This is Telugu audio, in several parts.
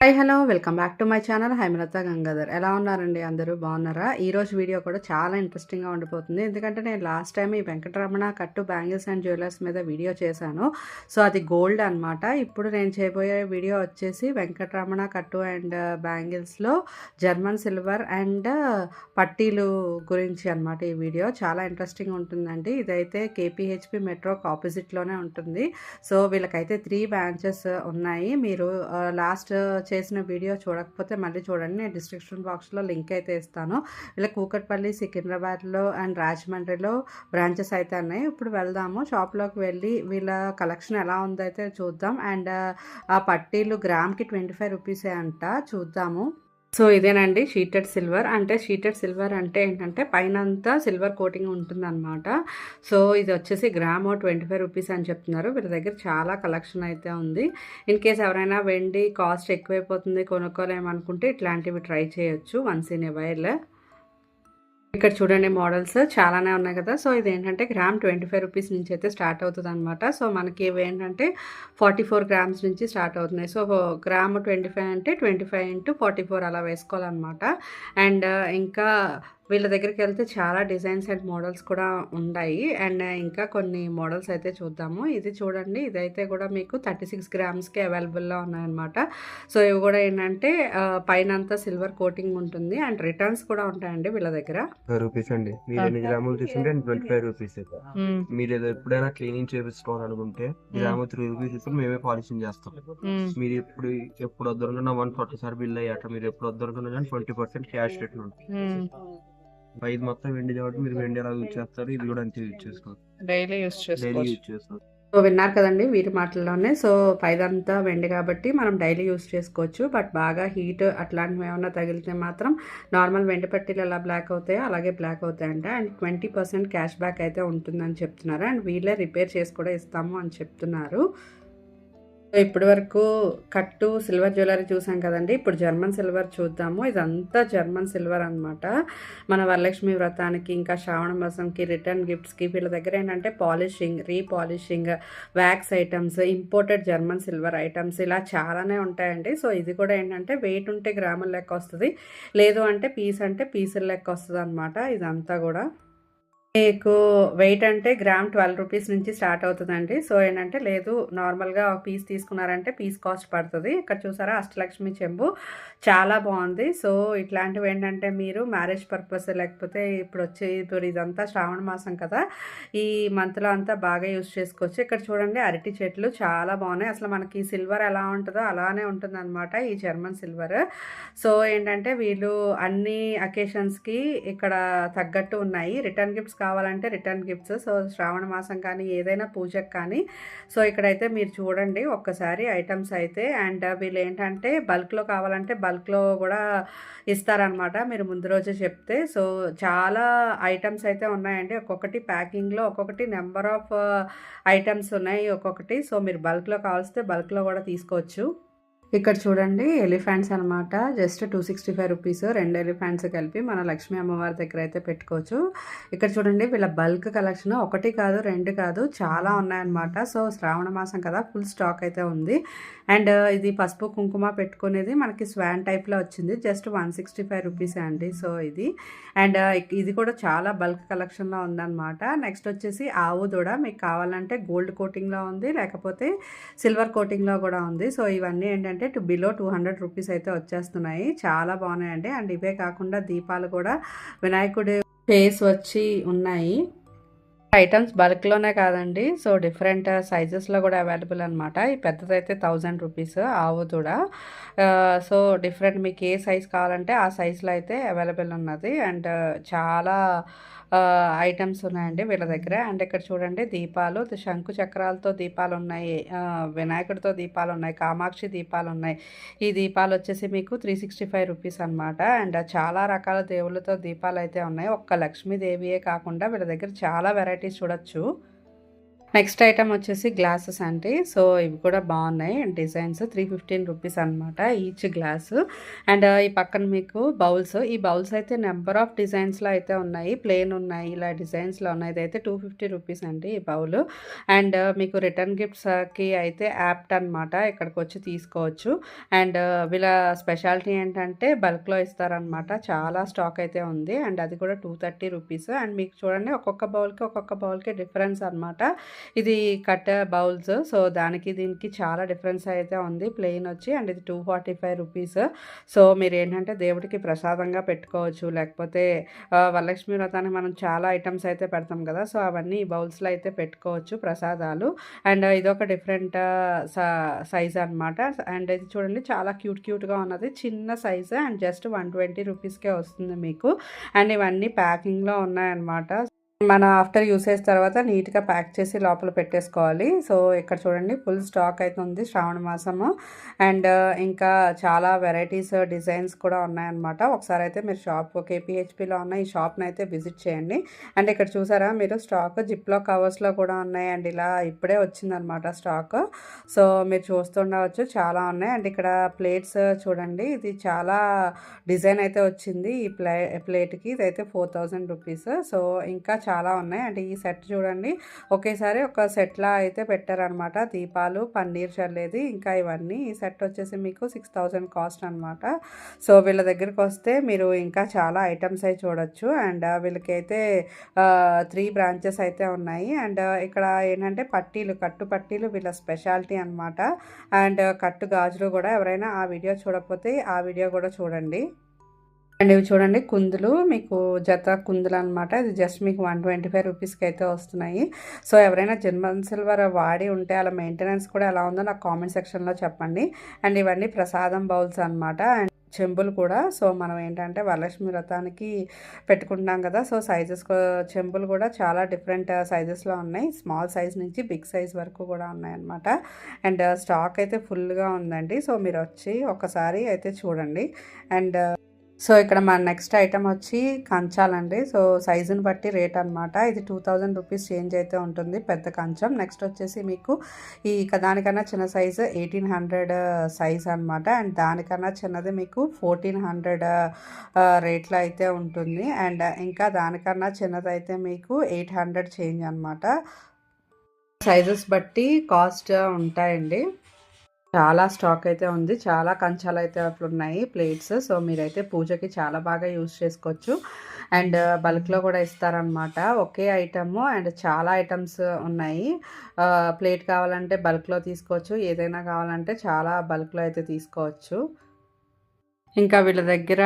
Hi hello welcome back to my channel Haimalatha Gangadhar. ఎలా ఉన్నారండి? అందరూ బాగున్నారా? ఈరోజు వీడియో కూడా చాలా ఇంట్రెస్టింగ్గా ఉండిపోతుంది. ఎందుకంటే నేను లాస్ట్ టైం ఈ వెంకటరమణ కట్టు బ్యాంగిల్స్ అండ్ జ్యువెలర్స్ మీద వీడియో చేశాను. సో అది గోల్డ్ అనమాట. ఇప్పుడు నేను చేయబోయే వీడియో వచ్చేసి వెంకటరమణ కట్టు అండ్ బ్యాంగిల్స్లో జర్మన్ సిల్వర్ అండ్ పట్టీలు గురించి అనమాట. ఈ వీడియో చాలా ఇంట్రెస్టింగ్ ఉంటుందండి. ఇదైతే కేపీహెచ్పి మెట్రోకి ఆపోజిట్లోనే ఉంటుంది. సో వీళ్ళకైతే 3 బ్రాంచెస్ ఉన్నాయి. మీరు లాస్ట్ చేసిన వీడియో చూడకపోతే మళ్ళీ చూడండి. నేను డిస్క్రిప్షన్ బాక్స్లో లింక్ అయితే ఇస్తాను. ఇలా కూకట్పల్లి, సికింద్రాబాద్లో అండ్ రాజమండ్రిలో బ్రాంచెస్ అయితే ఉన్నాయి. ఇప్పుడు వెళ్దాము, షాప్లోకి వెళ్ళి వీళ్ళ కలెక్షన్ ఎలా ఉందో అయితే చూద్దాం. అండ్ ఆ పట్టీలు గ్రామ్కి 25 రూపీసే అంట. చూద్దాము. సో ఇదేనండి షీటెడ్ సిల్వర్. షీటెడ్ సిల్వర్ అంటే ఏంటంటే పైనంతా సిల్వర్ కోటింగ్ ఉంటుందన్నమాట. సో ఇది వచ్చేసి గ్రామ్ 25 రూపీస్ అని చెప్తున్నారు. వీళ్ళ దగ్గర చాలా కలెక్షన్ అయితే ఉంది. ఇన్ కేస్ ఎవరైనా వెండి కాస్ట్ ఎక్కువైపోతుంది కొనుక్కోలేమనుకుంటే ఇట్లాంటివి ట్రై చేయొచ్చు వన్స్ ఇన్ ఎ వైల్. ఇక్కడ చూడండి, మోడల్స్ చాలానే ఉన్నాయి కదా. సో ఇదేంటంటే గ్రామ్ 25 రూపీస్ నుంచి అయితే స్టార్ట్ అవుతుంది అనమాట. సో మనకి ఇవి ఏంటంటే 44 గ్రామ్స్ నుంచి స్టార్ట్ అవుతున్నాయి. సో గ్రామ్ 25 అంటే 25 ఇంటూ 44 అలా వేసుకోవాలన్నమాట. అండ్ ఇంకా వీళ్ళ దగ్గరికి వెళ్తే చాలా డిజైన్స్ అండ్ మోడల్స్ కూడా ఉన్నాయి. అండ్ ఇంకా కొన్ని మోడల్స్ అయితే చూద్దాము. ఇది చూడండి, ఇదైతే కూడా మీకు 36 గ్రామ్స్కి అవైలబుల్లో ఉన్నాయన్నమాట. సో ఇవి కూడా ఏంటంటే పైన అంతా సిల్వర్ కోటింగ్ ఉంటుంది అండ్ రిటర్న్స్ కూడా ఉంటాయండి వీళ్ళ దగ్గర. రూపీస్ అండి. మీరు 8 గ్రాములు తీసుకుంటే 25 రూపీస్. మీరు ఏదో ఎప్పుడైనా క్లీనింగ్ చేపించుకోవాలనుకుంటే గ్రాము 3 రూపీస్ ఇస్తే మేమే పాలిషింగ్ చేస్తాం. మీరు ఎప్పుడు వద్దనుకున్నా 140 సార్ బిల్ అయ్యాక మీరు ఎప్పుడు వద్దనుకున్నా కానీ 20% క్యాష్ రిటర్న్ ఉంటుంది. ఇది మొత్తం వెండి కాబట్టి మీరు వెండి ఎలా యూజ్ చేస్తారు, ఇది కూడా అంతే యూజ్ చేసుకోవాలి. డైలీ యూజ్ చేసుకోవాలి. సో విన్నారు కదండి వీరి మాటల్లోనే. సో పైదంతా వెండి కాబట్టి మనం డైలీ యూస్ చేసుకోవచ్చు. బట్ బాగా హీట్ అట్లాంటివి ఏమైనా తగిలితే మాత్రం నార్మల్ వెండి పట్టీలు ఎలా బ్లాక్ అవుతాయో అలాగే బ్లాక్ అవుతాయంట. అండ్ 20% క్యాష్ బ్యాక్ అయితే ఉంటుందని చెప్తున్నారు. అండ్ వీళ్ళే రిపేర్ చేసి కూడా ఇస్తాము అని చెప్తున్నారు. ఇప్పటి వరకు కట్టు సిల్వర్ జ్యువెలరీ చూసాం కదండి. ఇప్పుడు జర్మన్ సిల్వర్ చూద్దాము. ఇదంతా జర్మన్ సిల్వర్ అనమాట. మన వరలక్ష్మి వ్రతానికి ఇంకా శ్రావణ మాసంకి రిటర్న్ గిఫ్ట్స్కి వీళ్ళ దగ్గర ఏంటంటే polishing, repolishing, wax items, imported German silver items ఇలా చాలానే ఉంటాయండి. సో ఇది కూడా ఏంటంటే వెయిట్ ఉంటే గ్రాముల లెక్క వస్తుంది, లేదు అంటే పీసుల లెక్క వస్తుంది అనమాట. ఇదంతా కూడా మీకు వెయిట్ అంటే గ్రామ్ 12 రూపీస్ నుంచి స్టార్ట్ అవుతుందండి. సో ఏంటంటే లేదు నార్మల్గా ఒక పీస్ తీసుకున్నారంటే పీస్ కాస్ట్ పడుతుంది. ఇక్కడ చూసారా అష్టలక్ష్మి చెంబు చాలా బాగుంది. సో ఇట్లాంటివి ఏంటంటే మీరు మ్యారేజ్ పర్పస్ లేకపోతే ఇప్పుడు ఇదంతా శ్రావణ మాసం కదా, ఈ మంత్లో అంతా బాగా యూజ్ చేసుకోవచ్చు. ఇక్కడ చూడండి అరటి చెట్లు చాలా బాగున్నాయి. అసలు మనకి సిల్వర్ ఎలా ఉంటుందో అలానే ఉంటుంది అనమాట ఈ జర్మన్ సిల్వర్. సో ఏంటంటే వీళ్ళు అన్ని అకేషన్స్కి ఇక్కడ తగ్గట్టు ఉన్నాయి. రిటర్న్ గిఫ్ట్స్ కావాలంటే రిటర్న్ గిఫ్ట్స్. సో శ్రావణ మాసం కానీ ఏదైనా పూజకు కానీ సో ఇక్కడైతే మీరు చూడండి ఒక్కసారి ఐటమ్స్ అయితే. అండ్ వీళ్ళు ఏంటంటే బల్క్లో కావాలంటే బల్క్లో కూడా ఇస్తారనమాట మీరు ముందు రోజే చెప్తే. సో చాలా ఐటమ్స్ అయితే ఉన్నాయండి. ఒక్కొక్కటి ప్యాకింగ్లో ఒక్కొక్కటి నెంబర్ ఆఫ్ ఐటమ్స్ ఉన్నాయి ఒక్కొక్కటి. సో మీరు బల్క్లో కావాల్స్తే బల్క్లో కూడా తీసుకోవచ్చు. ఇక్కడ చూడండి ఎలిఫెంట్స్ అనమాట. జస్ట్ 265 రూపీస్ 2 ఎలిఫెంట్స్ కలిపి మన లక్ష్మీ అమ్మవారి దగ్గర అయితే పెట్టుకోవచ్చు. ఇక్కడ చూడండి వీళ్ళ బల్క్ కలెక్షన్ 1 కాదు 2 కాదు చాలా ఉన్నాయన్నమాట. సో శ్రావణ మాసం కదా ఫుల్ స్టాక్ అయితే ఉంది. అండ్ ఇది పసుపు కుంకుమ పెట్టుకునేది మనకి స్వాన్ టైప్లో వచ్చింది. జస్ట్ 165 రూపీసే అండి. సో ఇది అండ్ ఇది కూడా చాలా బల్క్ కలెక్షన్లో ఉందన్నమాట. నెక్స్ట్ వచ్చేసి ఆవు దూడ మీకు కావాలంటే గోల్డ్ కోటింగ్లో ఉంది, లేకపోతే సిల్వర్ కోటింగ్లో కూడా ఉంది. సో ఇవన్నీ ఏంటంటే బిలో 200 రూపీస్ అయితే వచ్చేస్తున్నాయి. చాలా బాగున్నాయండి. అండ్ ఇవే కాకుండా దీపాలు కూడా వినాయకుడి ఫేస్ వచ్చి ఉన్నాయి. ఐటమ్స్ బల్క్లోనే కాదండి, సో డిఫరెంట్ సైజెస్లో కూడా అవైలబుల్ అనమాట. ఈ పెద్దదైతే 1000 రూపీస్ ఆవు దూడ. సో డిఫరెంట్ మీకు ఏ సైజ్ కావాలంటే ఆ సైజులో అయితే అవైలబుల్ ఉన్నది. అండ్ చాలా ఐటమ్స్ ఉన్నాయండి వీళ్ళ దగ్గర. అండ్ ఇక్కడ చూడండి దీపాలు, శంకు చక్రాలతో దీపాలు ఉన్నాయి, వినాయకుడితో దీపాలు ఉన్నాయి, కామాక్షి దీపాలు ఉన్నాయి. ఈ దీపాలు వచ్చేసి మీకు 365 రూపీస్ అనమాట. అండ్ చాలా రకాల దేవుళ్ళతో దీపాలు అయితే ఉన్నాయి. ఒక్క లక్ష్మీదేవియే కాకుండా వీళ్ళ దగ్గర చాలా వెరైటీస్ చూడొచ్చు. నెక్స్ట్ ఐటమ్ వచ్చేసి గ్లాసెస్ అండి. సో ఇవి కూడా బాగున్నాయి అండ్ డిజైన్స్ 315 రూపీస్ అనమాట ఈచ్ గ్లాసు. అండ్ ఈ పక్కన మీకు బౌల్స్, ఈ బౌల్స్ అయితే నెంబర్ ఆఫ్ డిజైన్స్లో అయితే ఉన్నాయి, ప్లెయిన్ ఉన్నాయి, ఇలా డిజైన్స్లో ఉన్నాయి. ఇదైతే 250 రూపీస్ అండి ఈ బౌల్. అండ్ మీకు రిటర్న్ గిఫ్ట్స్కి అయితే యాప్ట్ అనమాట, ఇక్కడికి వచ్చి తీసుకోవచ్చు. అండ్ వీళ్ళ స్పెషాలిటీ ఏంటంటే బల్క్లో ఇస్తారనమాట, చాలా స్టాక్ అయితే ఉంది. అండ్ అది కూడా 230 రూపీస్. అండ్ మీకు చూడండి ఒక్కొక్క బౌల్కి డిఫరెన్స్ అనమాట. ఇది కట్ బౌల్స్, సో దానికి దీనికి చాలా డిఫరెన్స్ అయితే ఉంది. ప్లెయిన్ వచ్చి అండ్ ఇది 245 రూపీస్. సో మీరు ఏంటంటే దేవుడికి ప్రసాదంగా పెట్టుకోవచ్చు, లేకపోతే వరలక్ష్మి వ్రతానికి మనం చాలా ఐటమ్స్ అయితే పెడతాం కదా, సో అవన్నీ ఈ బౌల్స్లో అయితే పెట్టుకోవచ్చు ప్రసాదాలు. అండ్ ఇదొక డిఫరెంట్ సైజ్ అనమాట. అండ్ ఇది చూడండి చాలా క్యూట్గా ఉన్నది, చిన్న సైజు అండ్ జస్ట్ 120 రూపీస్కే వస్తుంది మీకు. అండ్ ఇవన్నీ ప్యాకింగ్లో ఉన్నాయన్నమాట. మన ఆఫ్టర్ యూసేజ్ తర్వాత నీట్గా ప్యాక్ చేసి లోపల పెట్టేసుకోవాలి. సో ఇక్కడ చూడండి ఫుల్ స్టాక్ అయితే ఉంది శ్రావణ మాసము. అండ్ ఇంకా చాలా వెరైటీస్ డిజైన్స్ కూడా ఉన్నాయన్నమాట. ఒకసారి అయితే మీరు షాప్ కేపీహెచ్పిలో ఉన్న ఈ షాప్ని అయితే విజిట్ చేయండి. అండ్ ఇక్కడ చూసారా మీరు స్టాక్ జిప్లో కవర్స్లో కూడా ఉన్నాయి. అండ్ ఇలా ఇప్పుడే వచ్చిందనమాట స్టాక్, సో మీరు చూస్తుండవచ్చు చాలా ఉన్నాయి. అండ్ ఇక్కడ ప్లేట్స్ చూడండి, ఇది చాలా డిజైన్ అయితే వచ్చింది ఈ ప్లేట్కి. ఇదైతే 4000 రూపీస్. సో ఇంకా చాలా ఉన్నాయి. అండ్ ఈ సెట్ చూడండి ఒకేసారి ఒక సెట్లా అయితే పెట్టారనమాట, దీపాలు, పన్నీర్ చల్లేది, ఇంకా ఇవన్నీ. ఈ సెట్ వచ్చేసి మీకు 6000 కాస్ట్ అనమాట. సో వీళ్ళ దగ్గరికి వస్తే మీరు ఇంకా చాలా ఐటమ్స్ అయితే చూడొచ్చు. అండ్ వీళ్ళకైతే 3 బ్రాంచెస్ అయితే ఉన్నాయి. అండ్ ఇక్కడ ఏంటంటే కట్టు పట్టీలు వీళ్ళ స్పెషాలిటీ అనమాట. అండ్ కట్టు గాజులు కూడా, ఎవరైనా ఆ వీడియో చూడకపోతే ఆ వీడియో కూడా చూడండి. అండ్ ఇవి చూడండి కుందులు, మీకు జత కుందులు అనమాట. ఇది జస్ట్ మీకు 125 రూపీస్కి అయితే వస్తున్నాయి. సో ఎవరైనా జర్మన్ సిల్వర్ వాడి ఉంటే అలా మెయింటెనెన్స్ కూడా ఎలా ఉందో నాకు కామెంట్ సెక్షన్లో చెప్పండి. అండ్ ఇవన్నీ ప్రసాదం బౌల్స్ అనమాట. అండ్ చెంబులు కూడా, సో మనం ఏంటంటే వరలక్ష్మి వ్రతానికి పెట్టుకుంటున్నాం కదా, సో సైజెస్ చెంబులు కూడా చాలా డిఫరెంట్ సైజెస్లో ఉన్నాయి. స్మాల్ సైజ్ నుంచి బిగ్ సైజ్ వరకు కూడా ఉన్నాయన్నమాట. అండ్ స్టాక్ అయితే ఫుల్గా ఉందండి. సో మీరు వచ్చి ఒకసారి అయితే చూడండి. అండ్ సో ఇక్కడ మన నెక్స్ట్ ఐటమ్ వచ్చి కంచాలండి. సో సైజుని బట్టి రేట్ అనమాట. ఇది 2000 రూపీస్ చేంజ్ అయితే ఉంటుంది పెద్ద కంచం. నెక్స్ట్ వచ్చేసి మీకు ఈ దానికన్నా చిన్న సైజు 1800 సైజ్ అనమాట. అండ్ దానికన్నా చిన్నది మీకు 1400 రేట్లో అయితే ఉంటుంది. అండ్ ఇంకా దానికన్నా చిన్నది అయితే మీకు 800 చేంజ్ అనమాట. సైజెస్ బట్టి కాస్ట్ ఉంటాయండి. చాలా స్టాక్ అయితే ఉంది, చాలా కంచాలు అయితే అట్లా ఉన్నాయి ప్లేట్స్. సో మీరైతే పూజకి చాలా బాగా యూజ్ చేసుకోవచ్చు. అండ్ బల్క్లో కూడా ఇస్తారనమాట ఒకే ఐటమ్. అండ్ చాలా ఐటమ్స్ ఉన్నాయి. ప్లేట్ కావాలంటే బల్క్లో తీసుకోవచ్చు, ఏదైనా కావాలంటే చాలా బల్క్లో అయితే తీసుకోవచ్చు. ఇంకా వీళ్ళ దగ్గర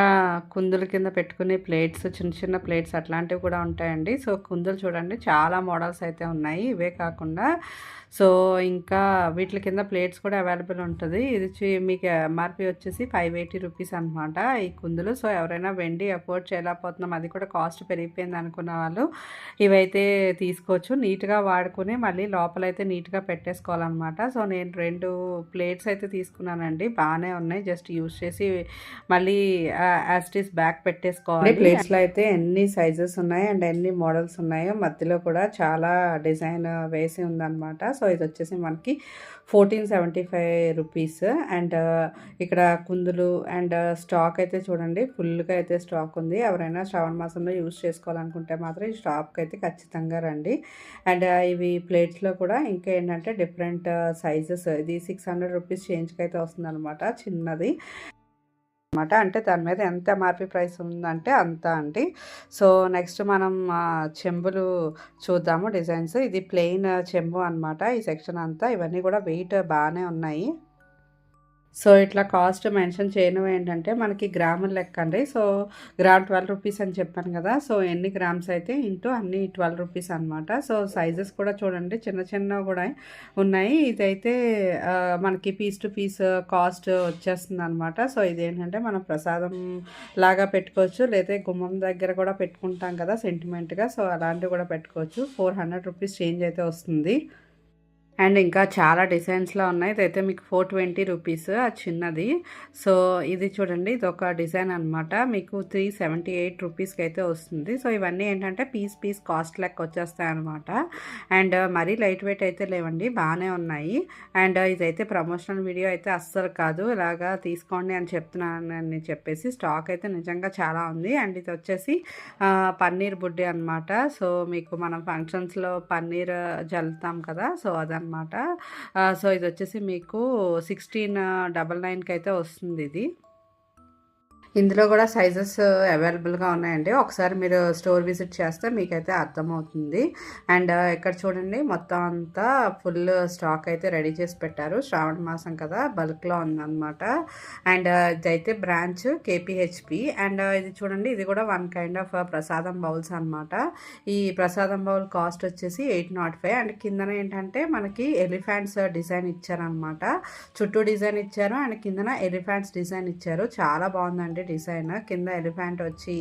కుందుల కింద పెట్టుకునే ప్లేట్స్, చిన్న చిన్న ప్లేట్స్ అట్లాంటివి కూడా ఉంటాయండి. సో కుందులు చూడండి చాలా మోడల్స్ అయితే ఉన్నాయి. ఇవే కాకుండా సో ఇంకా వీటి కింద ప్లేట్స్ కూడా అవైలబుల్ ఉంటుంది. ఇది మీకు ఎంఆర్పి వచ్చేసి 580 రూపీస్ అనమాట ఈ కుందులు. సో ఎవరైనా వెండి అఫోర్డ్ చేయలేకపోతున్నాం, అది కూడా కాస్ట్ పెరిగిపోయింది అనుకున్న వాళ్ళు ఇవైతే తీసుకోవచ్చు. నీట్గా వాడుకుని మళ్ళీ లోపలైతే నీట్గా పెట్టేసుకోవాలన్నమాట. సో నేను 2 ప్లేట్స్ అయితే తీసుకున్నానండి, బాగానే ఉన్నాయి. జస్ట్ యూజ్ చేసి మళ్ళీ యాస్టీస్ బ్యాక్ పెట్టేసుకోవాలి. ప్లేట్స్లో అయితే ఎన్ని సైజెస్ ఉన్నాయి అండ్ ఎన్ని మోడల్స్ ఉన్నాయో, మధ్యలో కూడా చాలా డిజైన్ వేసి ఉందన్నమాట. సో ఇది వచ్చేసి మనకి 1475 రూపీస్. అండ్ ఇక్కడ కుందులు అండ్ స్టాక్ అయితే చూడండి ఫుల్గా అయితే స్టాక్ ఉంది. ఎవరైనా శ్రావణ మాసంలో యూజ్ చేసుకోవాలనుకుంటే మాత్రం ఈ షాప్కి అయితే ఖచ్చితంగా రండి. అండ్ ఇవి ప్లేట్స్లో కూడా ఇంకా ఏంటంటే డిఫరెంట్ సైజెస్. ఇది 600 రూపీస్ చేంజ్కి అయితే వస్తుంది అనమాట, చిన్నది అనమాట. అంటే దాని మీద ఎంత ఎంఆర్పి ప్రైస్ ఉందంటే అంత అండి. సో నెక్స్ట్ మనం చెంబులు చూద్దాము డిజైన్స్. ఇది ప్లెయిన్ చెంబు అనమాట ఈ సెక్షన్ అంతా. ఇవన్నీ కూడా వెయిట్ బాగానే ఉన్నాయి. సో ఇట్లా కాస్ట్ మెన్షన్ చేయడం ఏంటంటే మనకి గ్రాముల లెక్క అండి. సో గ్రామ్ 12 రూపీస్ అని చెప్పాను కదా, సో ఎన్ని గ్రామ్స్ అయితే ఇంటూ అన్ని 12 రూపీస్ అనమాట. సో సైజెస్ కూడా చూడండి చిన్న చిన్నవి కూడా ఉన్నాయి. ఇదైతే మనకి పీస్ టు పీస్ కాస్ట్ వచ్చేస్తుంది అనమాట. సో ఇదేంటంటే మనం ప్రసాదం లాగా పెట్టుకోవచ్చు, లేదా గుమ్మం దగ్గర కూడా పెట్టుకుంటాం కదా సెంటిమెంట్గా, సో అలాంటివి కూడా పెట్టుకోవచ్చు. 400 రూపీస్ చేంజ్ అయితే వస్తుంది. అండ్ ఇంకా చాలా డిజైన్స్లో ఉన్నాయి. ఇదైతే మీకు 420 రూపీస్ చిన్నది. సో ఇది చూడండి, ఇది ఒక డిజైన్ అనమాట. మీకు 378 రూపీస్కి అయితే వస్తుంది. సో ఇవన్నీ ఏంటంటే పీస్ కాస్ట్ లెక్క వచ్చేస్తాయి అనమాట. అండ్ మరీ లైట్ వెయిట్ అయితే లేవండి, బాగానే ఉన్నాయి. అండ్ ఇదైతే ప్రమోషనల్ వీడియో అయితే అస్సలు కాదు, ఇలాగా తీసుకోండి అని చెప్తున్నానని చెప్పేసి. స్టాక్ అయితే నిజంగా చాలా ఉంది. అండ్ ఇది వచ్చేసి పన్నీర్ బుడ్డి అనమాట. సో మీకు మనం ఫంక్షన్స్లో పన్నీర్ జల్లుతాం కదా, సో అదనమాట. సో ఇది వచ్చేసి మీకు 1699కి అయితే వస్తుంది ఇది. ఇందులో కూడా సైజెస్ అవైలబుల్గా ఉన్నాయండి. ఒకసారి మీరు స్టోర్ విజిట్ చేస్తే మీకైతే అర్థమవుతుంది. అండ్ ఇక్కడ చూడండి, మొత్తం అంతా ఫుల్ స్టాక్ అయితే రెడీ చేసి పెట్టారు. శ్రావణ మాసం కదా, బల్క్లో ఉందన్నమాట. అండ్ ఇదైతే బ్రాంచ్ కేపీహెచ్పి. అండ్ ఇది చూడండి, ఇది కూడా వన్ కైండ్ ఆఫ్ ప్రసాదం బౌల్స్ అనమాట. ఈ ప్రసాదం బౌల్ కాస్ట్ వచ్చేసి 805. అండ్ కిందన ఏంటంటే మనకి ఎలిఫెంట్స్ డిజైన్ ఇచ్చారనమాట. చుట్టూ డిజైన్ ఇచ్చారు అండ్ కిందన ఎలిఫెంట్స్ డిజైన్ ఇచ్చారు. చాలా బాగుందండి డిజైన్. కింద ఎలిఫెంట్ వచ్చి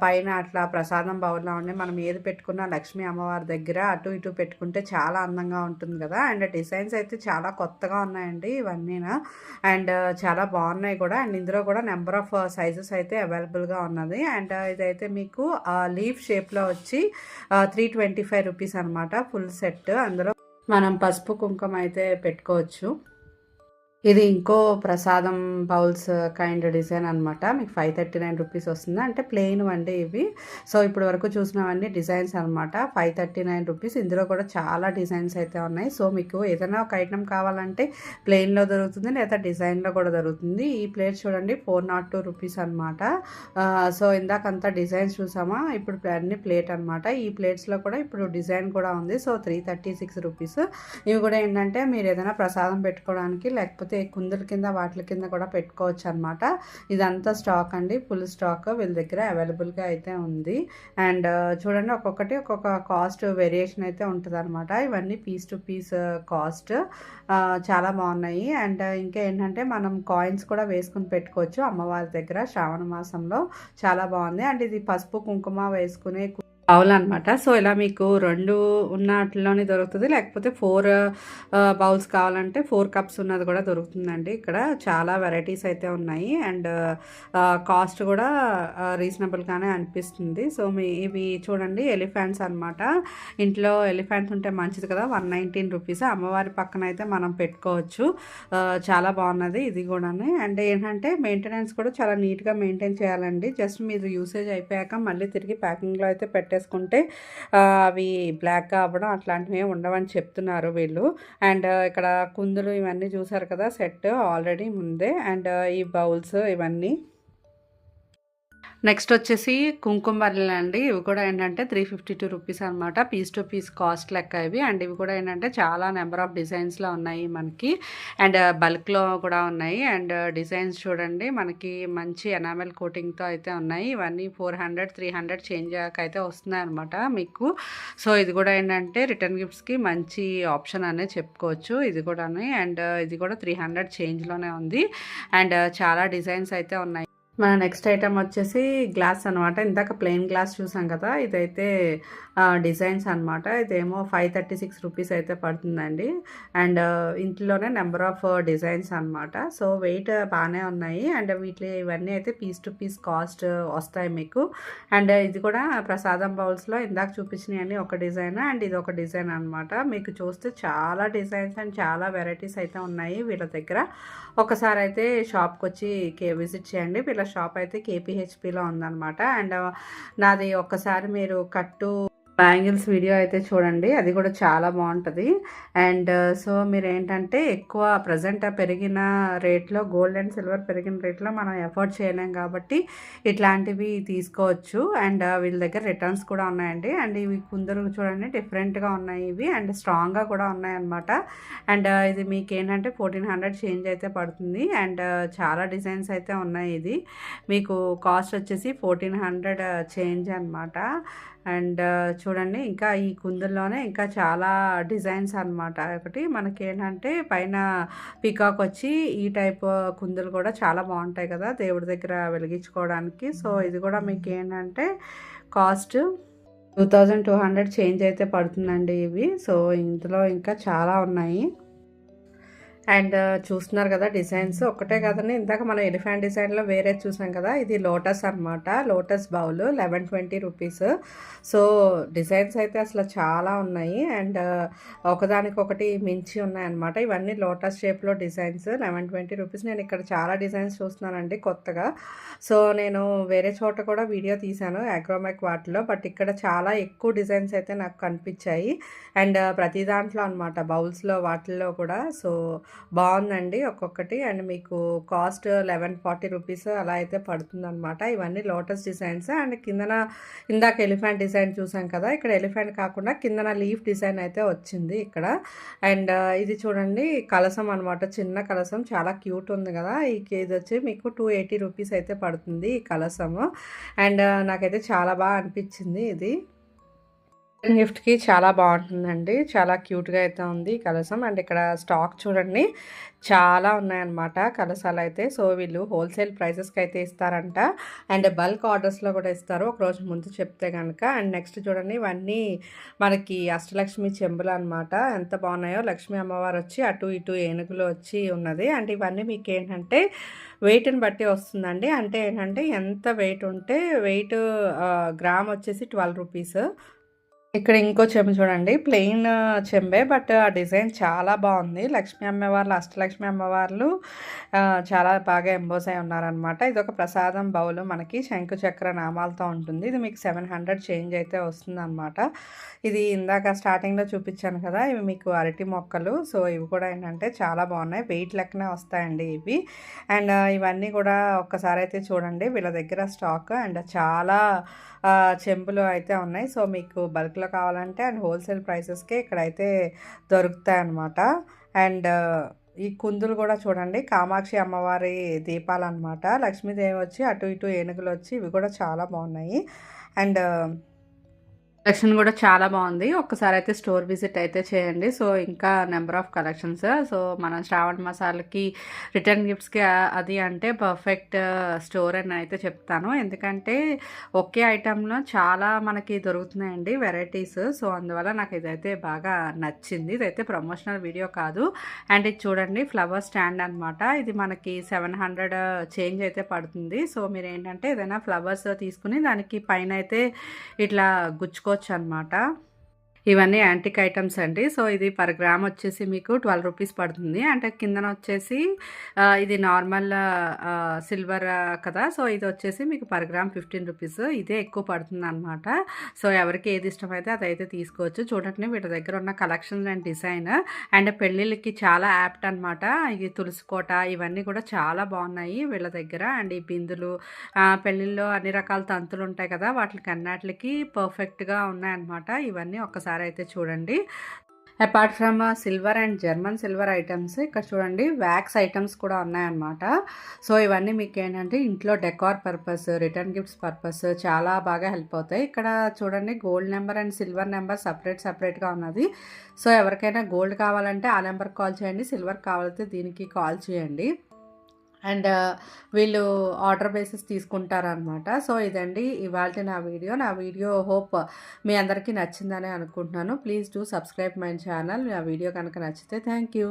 పైన అట్లా ప్రసాదం బౌల్లో ఉండి మనం ఏది పెట్టుకున్నా లక్ష్మీ అమ్మవారి దగ్గర అటు ఇటు పెట్టుకుంటే చాలా అందంగా ఉంటుంది కదా. అండ్ డిజైన్స్ అయితే చాలా కొత్తగా ఉన్నాయండి ఇవన్నీ. అండ్ చాలా బాగున్నాయి కూడా. అండ్ ఇందులో కూడా నెంబర్ ఆఫ్ సైజెస్ అయితే అవైలబుల్గా ఉన్నది. అండ్ ఇదైతే మీకు లీఫ్ షేప్లో వచ్చి 325 రూపీస్ అనమాట ఫుల్ సెట్. అందులో మనం పసుపు కుంకుమ అయితే పెట్టుకోవచ్చు. ఇది ఇంకో ప్రసాదం బౌల్స్ కైండ్ డిజైన్ అనమాట. మీకు 539 రూపీస్ వస్తుంది. అంటే ప్లెయిన్ అండి ఇవి. సో ఇప్పుడు వరకు చూసినవన్నీ డిజైన్స్ అనమాట. 539 రూపీస్. ఇందులో కూడా చాలా డిజైన్స్ అయితే ఉన్నాయి. సో మీకు ఏదైనా ఒక ఐటమ్ కావాలంటే ప్లెయిన్లో దొరుకుతుంది, లేదా డిజైన్లో కూడా దొరుకుతుంది. ఈ ప్లేట్ చూడండి 402 రూపీస్ అనమాట. సో ఇందాకంతా డిజైన్స్ చూసామా, ఇప్పుడు అన్ని ప్లేట్ అనమాట. ఈ ప్లేట్స్లో కూడా ఇప్పుడు డిజైన్ కూడా ఉంది. So 336 rupees. ఇవి కూడా ఏంటంటే మీరు ఏదైనా ప్రసాదం పెట్టుకోవడానికి, లేకపోతే కుందుల కింద వాటి కింద కూడా పెట్టుకోవచ్చు అనమాట. ఇదంతా స్టాక్ అండి, ఫుల్ స్టాక్ వీళ్ళ దగ్గర అవైలబుల్గా అయితే ఉంది. అండ్ చూడండి, ఒక్కొక్కటి ఒక్కొక్క కాస్ట్ వేరియేషన్ అయితే ఉంటుంది అనమాట. ఇవన్నీ పీస్ టు పీస్ కాస్ట్ చాలా బాగున్నాయి. అండ్ ఇంకా ఏంటంటే మనం కాయిన్స్ కూడా వేసుకుని పెట్టుకోవచ్చు అమ్మవారి దగ్గర శ్రావణ మాసంలో. చాలా బాగుంది. అండ్ ఇది పసుపు కుంకుమ వేసుకునే బౌల్ అనమాట. సో ఇలా మీకు 2 ఉన్నట్లోనే దొరుకుతుంది, లేకపోతే 4 బౌల్స్ కావాలంటే 4 కప్స్ ఉన్నది కూడా దొరుకుతుందండి. ఇక్కడ చాలా వెరైటీస్ అయితే ఉన్నాయి. అండ్ కాస్ట్ కూడా రీజనబుల్గానే అనిపిస్తుంది. సో ఇవి చూడండి ఎలిఫెంట్స్ అనమాట. ఇంట్లో ఎలిఫెంట్స్ ఉంటే మంచిది కదా. 119 రూపీస్. అమ్మవారి పక్కన అయితే మనం పెట్టుకోవచ్చు. చాలా బాగున్నది ఇది కూడా. అండ్ ఏంటంటే మెయింటెనెన్స్ కూడా చాలా నీట్గా మెయింటైన్ చేయాలండి. జస్ట్ మీరు యూసేజ్ అయిపోయాక మళ్ళీ తిరిగి ప్యాకింగ్లో అయితే పెట్టేసుకుంటే అవి బ్లాక్గా అవ్వడం అట్లాంటివి ఉండవని చెప్తున్నారు వీళ్ళు. అండ్ ఇక్కడ కుందులు ఇవన్నీ చూసారు కదా, సెట్ ఆల్రెడీ ముందే. అండ్ ఈ బౌల్స్ ఇవన్నీ. నెక్స్ట్ వచ్చేసి కుంకుమ బర్రెలు అండి. ఇవి కూడా ఏంటంటే 352 రూపీస్ అనమాట. పీస్ టు పీస్ కాస్ట్ లెక్క ఇవి. అండ్ ఇవి కూడా ఏంటంటే చాలా నెంబర్ ఆఫ్ డిజైన్స్లో ఉన్నాయి మనకి. అండ్ బల్క్లో కూడా ఉన్నాయి. అండ్ డిజైన్స్ చూడండి, మనకి మంచి ఎనామెల్ కోటింగ్తో అయితే ఉన్నాయి. ఇవన్నీ 400 300 చేంజ్ అయితే వస్తున్నాయి అనమాట మీకు. సో ఇది కూడా ఏంటంటే రిటర్న్ గిఫ్ట్స్కి మంచి ఆప్షన్ అనే చెప్పుకోవచ్చు ఇది కూడా. అండ్ ఇది కూడా 300 చేంజ్లోనే ఉంది. అండ్ చాలా డిజైన్స్ అయితే ఉన్నాయి. మన నెక్స్ట్ ఐటమ్ వచ్చేసి గ్లాస్ అనమాట. ఇందాక ప్లెయిన్ గ్లాస్ చూసాం కదా, ఇదైతే డిజైన్స్ అనమాట. ఇదేమో 536 రూపీస్ అయితే పడుతుందండి. అండ్ ఇంట్లోనే నెంబర్ ఆఫ్ డిజైన్స్ అనమాట. సో వెయిట్ బాగానే ఉన్నాయి. అండ్ ఇవన్నీ అయితే పీస్ టు పీస్ కాస్ట్ వస్తాయి మీకు. అండ్ ఇది కూడా ప్రసాదం బౌల్స్లో ఇందాక చూపించినవన్నీ ఒక డిజైన్, అండ్ ఇది ఒక డిజైన్ అనమాట. మీకు చూస్తే చాలా డిజైన్స్ అండ్ చాలా వెరైటీస్ అయితే ఉన్నాయి వీళ్ళ దగ్గర. ఒకసారి అయితే షాప్కి వచ్చి విజిట్ చేయండి. వీళ్ళ షాప్ అయితే కేపీహెచ్పిలో ఉందన్నమాట. అండ్ నాది ఒక్కసారి మీరు కట్టు బ్యాంగిల్స్ వీడియో అయితే చూడండి, అది కూడా చాలా బాగుంటుంది. అండ్ సో మీరు ఏంటంటే ఎక్కువ ప్రజెంట్ పెరిగిన రేట్లో, గోల్డ్ అండ్ సిల్వర్ పెరిగిన రేట్లో మనం ఎఫోర్డ్ చేయలేం కాబట్టి ఇట్లాంటివి తీసుకోవచ్చు. అండ్ వీళ్ళ దగ్గర రిటర్న్స్ కూడా ఉన్నాయండి. అండ్ ఇవి కుందరు చూడండి డిఫరెంట్గా ఉన్నాయి ఇవి, అండ్ స్ట్రాంగ్గా కూడా ఉన్నాయన్నమాట. అండ్ ఇది మీకు ఏంటంటే 1400 చేంజ్ అయితే పడుతుంది. అండ్ చాలా డిజైన్స్ అయితే ఉన్నాయి. ఇది మీకు కాస్ట్ వచ్చేసి 1400 చేంజ్ అనమాట. అండ్ చూడండి, ఇంకా ఈ కుందుల్లోనే ఇంకా చాలా డిజైన్స్ అనమాట. ఒకటి మనకి ఏంటంటే పైన పీకాక్ వచ్చి ఈ టైప్ కుందులు కూడా చాలా బాగుంటాయి కదా దేవుడి దగ్గర వెలిగించుకోవడానికి. సో ఇది కూడా మీకు ఏంటంటే కాస్ట్ 2200 చేంజ్ అయితే పడుతుందండి ఇవి. సో ఇందులో ఇంకా చాలా ఉన్నాయి. అండ్ చూస్తున్నారు కదా డిజైన్స్ ఒక్కటే కదండి, ఇందాక మనం ఎలిఫెంట్ డిజైన్లో వేరే చూసాం కదా, ఇది లోటస్ అనమాట. Lotus bowl 1120 rupees. So designs అయితే అసలు చాలా ఉన్నాయి అండ్ ఒకదానికొకటి మించి ఉన్నాయన్నమాట. ఇవన్నీ లోటస్ షేప్లో డిజైన్స్ 1120 రూపీస్. నేను ఇక్కడ చాలా డిజైన్స్ చూస్తున్నానండి కొత్తగా. సో నేను వేరే చోట కూడా వీడియో తీశాను అగ్రోమెక్ వాటిలో, బట్ ఇక్కడ చాలా ఎక్కువ డిజైన్స్ అయితే నాకు కనిపించాయి అండ్ ప్రతి దాంట్లో అనమాట, బౌల్స్లో వాటిల్లో కూడా. సో బాగుందండి ఒక్కొక్కటి అండ్ మీకు కాస్ట్ 1140 రూపీస్ అలా అయితే పడుతుందన్నమాట. ఇవన్నీ లోటస్ డిజైన్స్ అండ్ కిందన ఇందాక ఎలిఫెంట్ డిజైన్ చూసాం కదా, ఇక్కడ ఎలిఫెంట్ కాకుండా కిందన లీఫ్ డిజైన్ అయితే వచ్చింది ఇక్కడ. అండ్ ఇది చూడండి కలసం అనమాట, చిన్న కలసం, చాలా క్యూట్ ఉంది కదా. ఇది వచ్చి మీకు 280 రూపీస్ అయితే పడుతుంది ఈ కలసము. అండ్ నాకైతే చాలా బాగా అనిపించింది ఇది. గిఫ్ట్కి చాలా బాగుంటుందండి, చాలా క్యూట్గా అయితే ఉంది ఈ కలసం. అండ్ ఇక్కడ స్టాక్ చూడండి చాలా ఉన్నాయన్నమాట కలసాలు అయితే. సో వీళ్ళు హోల్సేల్ ప్రైసెస్కి అయితే ఇస్తారంట అండ్ బల్క్ ఆర్డర్స్లో కూడా ఇస్తారు ఒకరోజు ముందు చెప్తే కనుక. అండ్ నెక్స్ట్ చూడండి ఇవన్నీ మనకి అష్టలక్ష్మి చెంబులు అనమాట, ఎంత బాగున్నాయో. లక్ష్మీ అమ్మవారు వచ్చి అటు ఇటు ఏనుగులు వచ్చి ఉన్నది. అండ్ ఇవన్నీ మీకు ఏంటంటే వెయిట్ని బట్టి వస్తుందండి. అంటే ఏంటంటే ఎంత వెయిట్ ఉంటే వెయిట్ గ్రామ్ వచ్చేసి 12 రూపీస్. ఇక్కడ ఇంకో చెంబు చూడండి, ప్లెయిన్ చెంబే బట్ ఆ డిజైన్ చాలా బాగుంది. లక్ష్మీ అమ్మవార్లు, అష్టలక్ష్మి అమ్మవార్లు చాలా బాగా ఎంబోస్ అయి ఉన్నారనమాట. ఇది ఒక ప్రసాదం బౌల్, మనకి శంకు చక్ర నామాలతో ఉంటుంది. ఇది మీకు 700 చేంజ్ అయితే వస్తుంది అనమాట. ఇది ఇందాక స్టార్టింగ్లో చూపించాను కదా, ఇవి మీకు అరటి మొక్కలు. సో ఇవి కూడా ఏంటంటే చాలా బాగున్నాయి, వెయిట్ లెక్కనే వస్తాయండి ఇవి. అండ్ ఇవన్నీ కూడా ఒక్కసారి అయితే చూడండి వీళ్ళ దగ్గర స్టాక్ అండ్ చాలా చెంబులు అయితే ఉన్నాయి. సో మీకు బల్క్లో కావాలంటే అండ్ హోల్సేల్ ప్రైసెస్కే ఇక్కడైతే దొరుకుతాయి అన్నమాట. అండ్ ఈ కుందులు కూడా చూడండి కామాక్షి అమ్మవారి దీపాలు అనమాట. లక్ష్మీదేవి వచ్చి అటు ఇటు ఏనుగులు వచ్చి, ఇవి కూడా చాలా బాగున్నాయి. అండ్ కలెక్షన్ కూడా చాలా బాగుంది. ఒక్కసారి అయితే స్టోర్ విజిట్ అయితే చేయండి. సో ఇంకా నెంబర్ ఆఫ్ కలెక్షన్స్. సో మన శ్రావణ మాసాలకి రిటర్న్ గిఫ్ట్స్కి అది అంటే పర్ఫెక్ట్ స్టోర్ అని అయితే చెప్తాను. ఎందుకంటే ఒకే ఐటెంలో చాలా మనకి దొరుకుతున్నాయండి వెరైటీస్. సో అందువల్ల నాకు ఇదైతే బాగా నచ్చింది. ఇదైతే ప్రమోషనల్ వీడియో కాదు. అండ్ ఇది చూడండి ఫ్లవర్ స్టాండ్ అనమాట. ఇది మనకి 700 చేంజ్ అయితే పడుతుంది. సో మీరు ఏంటంటే ఏదైనా ఫ్లవర్స్ తీసుకుని దానికి పైన అయితే ఇట్లా గుచ్చుకోవచ్చు అనమాట. ఇవన్నీ యాంటిక్ ఐటమ్స్ అండి. సో ఇది పర్ గ్రామ్ వచ్చేసి మీకు 12 రూపీస్ పడుతుంది. అంటే కిందన వచ్చేసి ఇది నార్మల్ సిల్వర్ కదా, సో ఇది వచ్చేసి మీకు పర్ గ్రామ్ 15 రూపీస్. ఇదే ఎక్కువ పడుతుంది అనమాట. సో ఎవరికి ఏది ఇష్టమైతే అదైతే తీసుకోవచ్చు. చూడండి వీళ్ళ దగ్గర ఉన్న కలెక్షన్స్ అండ్ డిజైన్ అండ్ పెళ్ళిళ్ళకి చాలా యాప్ట్ అనమాట. ఇది తులసి కోట, ఇవన్నీ కూడా చాలా బాగున్నాయి వీళ్ళ దగ్గర. అండ్ ఈ బిందులు పెళ్ళిళ్ళలో అన్ని రకాల తంతులు ఉంటాయి కదా, వాటికి అన్నిటికి పర్ఫెక్ట్గా ఉన్నాయన్నమాట. ఇవన్నీ ఒక్కసారి అయితే చూడండి. Apart from silver and German silver items ఇక్కడ చూడండి వ్యాక్స్ ఐటమ్స్ కూడా ఉన్నాయన్నమాట. సో ఇవన్నీ మీకు ఏంటంటే ఇంట్లో decor purpose, return gifts purpose చాలా బాగా హెల్ప్ అవుతాయి. ఇక్కడ చూడండి gold number and silver number సపరేట్గా ఉన్నది. సో ఎవరికైనా గోల్డ్ కావాలంటే ఆ నెంబర్కి కాల్ చేయండి, సిల్వర్ కావాలంటే దీనికి కాల్ చేయండి. అండ్ వీళ్ళు ఆర్డర్ బేసిస్ తీసుకుంటారనమాట. సో ఇదండి ఇవాళ నా వీడియో హోప్ మీ అందరికీ నచ్చిందని అనుకుంటున్నాను. Please do subscribe my channel. నా వీడియో కనుక నచ్చితే థ్యాంక్ యూ.